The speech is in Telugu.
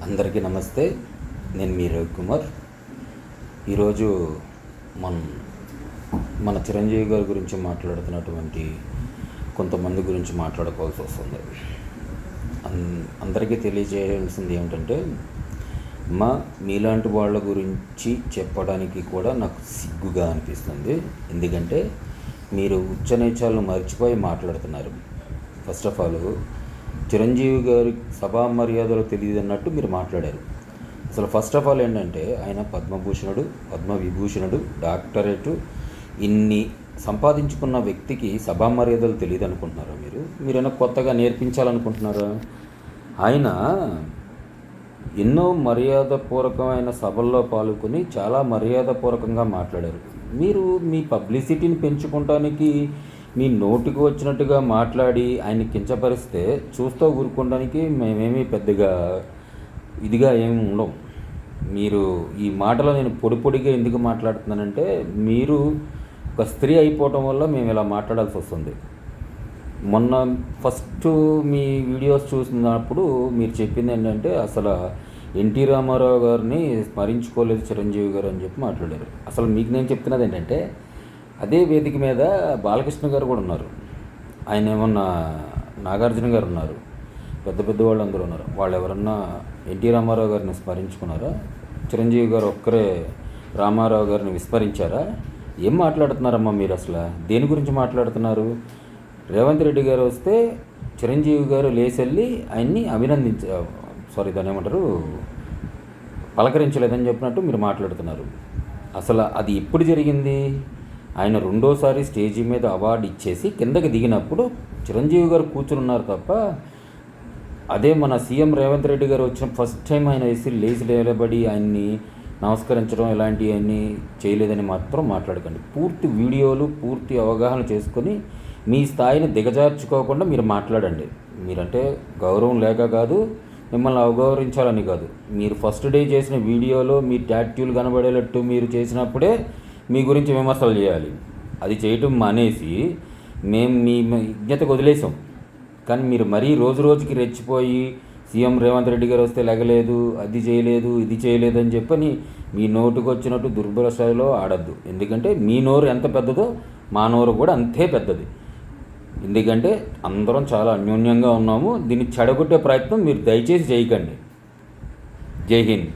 అందరికీ నమస్తే. నేను మీ రవికుమార్. ఈరోజు మనం మన చిరంజీవి గారి గురించి మాట్లాడుతున్నటువంటి కొంతమంది గురించి మాట్లాడుకోవాల్సి వస్తుంది. అందరికీ తెలియజేయాల్సింది ఏమిటంటే, మీలాంటి వాళ్ళ గురించి చెప్పడానికి కూడా నాకు సిగ్గుగా అనిపిస్తుంది. ఎందుకంటే మీరు ఉచ్చనీచాలను మర్చిపోయి మాట్లాడుతున్నారు. ఫస్ట్ ఆఫ్ ఆల్ చిరంజీవి గారి సభా మర్యాదలు తెలియదు అన్నట్టు మీరు మాట్లాడారు. అసలు ఫస్ట్ ఆఫ్ ఆల్ ఏంటంటే, ఆయన పద్మభూషణుడు, పద్మవిభూషణుడు, డాక్టరేటు ఇన్ని సంపాదించుకున్న వ్యక్తికి సభా మర్యాదలు తెలియదు అనుకుంటున్నారా? మీరైనా కొత్తగా నేర్పించాలనుకుంటున్నారా? ఆయన ఎన్నో మర్యాదపూర్వకమైన సభల్లో పాల్గొని చాలా మర్యాదపూర్వకంగా మాట్లాడారు. మీరు మీ పబ్లిసిటీని పెంచుకోవడానికి మీ నోటికి వచ్చినట్టుగా మాట్లాడి ఆయన్ని కించపరిస్తే చూస్తూ ఊరుకోవడానికి మేమేమీ పెద్దగా ఇదిగా ఏమి ఉండవు. మీరు ఈ మాటలో నేను పొడిగా ఎందుకు మాట్లాడుతున్నానంటే, మీరు ఒక స్త్రీ అయిపోవటం వల్ల మేము ఇలా మాట్లాడాల్సి వస్తుంది. మొన్న ఫస్ట్ మీ వీడియోస్ చూసినప్పుడు మీరు చెప్పింది ఏంటంటే, అసలు ఎన్టీ రామారావు గారిని స్మరించుకోలేదు చిరంజీవి గారు అని చెప్పి మాట్లాడారు. అసలు మీకు నేను చెప్తున్నది ఏంటంటే, అదే వేదిక మీద బాలకృష్ణ గారు కూడా ఉన్నారు. ఆయన ఏమన్నా నాగార్జున గారు ఉన్నారు, పెద్ద వాళ్ళు అందరూ ఉన్నారు. వాళ్ళు ఎవరన్నా ఎన్టీ రామారావు గారిని స్మరించుకున్నారా? చిరంజీవి గారు ఒక్కరే రామారావు గారిని విస్మరించారా? ఏం మాట్లాడుతున్నారమ్మా మీరు? అసలు దేని గురించి మాట్లాడుతున్నారు? రేవంత్ రెడ్డి గారు వస్తే చిరంజీవి గారు లేచెళ్ళి ఆయన్ని దాన్ని ఏమంటారు, పలకరించలేదని చెప్పినట్టు మీరు మాట్లాడుతున్నారు. అసలు అది ఎప్పుడు జరిగింది? ఆయన రెండోసారి స్టేజీ మీద అవార్డు ఇచ్చేసి కిందకి దిగినప్పుడు చిరంజీవి గారు కూర్చున్నారు తప్ప, అదే మన సీఎం రేవంత్ రెడ్డి గారు వచ్చిన ఫస్ట్ టైం ఆయన లేచి నిలబడి ఆయన్ని నమస్కరించడం ఇలాంటివన్నీ చేయలేదని మాత్రం మాట్లాడకండి. పూర్తి వీడియోలు పూర్తి అవగాహన చేసుకొని మీ స్థాయిని దిగజార్చుకోకుండా మీరు మాట్లాడండి. మీరంటే గౌరవం లేక కాదు, మిమ్మల్ని అవగౌరవించాలని కాదు. మీరు ఫస్ట్ డే చేసిన వీడియోలో మీ టాట్యూలు కనబడేటట్టు మీరు చేసినప్పుడే మీ గురించి విమర్శలు చేయాలి. అది చేయటం మానేసి మేము మీ విజ్ఞతకు వదిలేసాం. కానీ మీరు మరీ రోజుకి రెచ్చిపోయి సీఎం రేవంత్ రెడ్డి గారు వస్తే లెగలేదు, అది చేయలేదు, ఇది చేయలేదు అని చెప్పని మీ నోటుకు వచ్చినట్టు దుర్బల స్థాయిలో ఆడద్దు. ఎందుకంటే మీ నోరు ఎంత పెద్దదో మా నోరు కూడా అంతే పెద్దది. ఎందుకంటే అందరం చాలా అన్యోన్యంగా ఉన్నాము. దీన్ని చెడగొట్టే ప్రయత్నం మీరు దయచేసి చేయకండి. జై హింద్.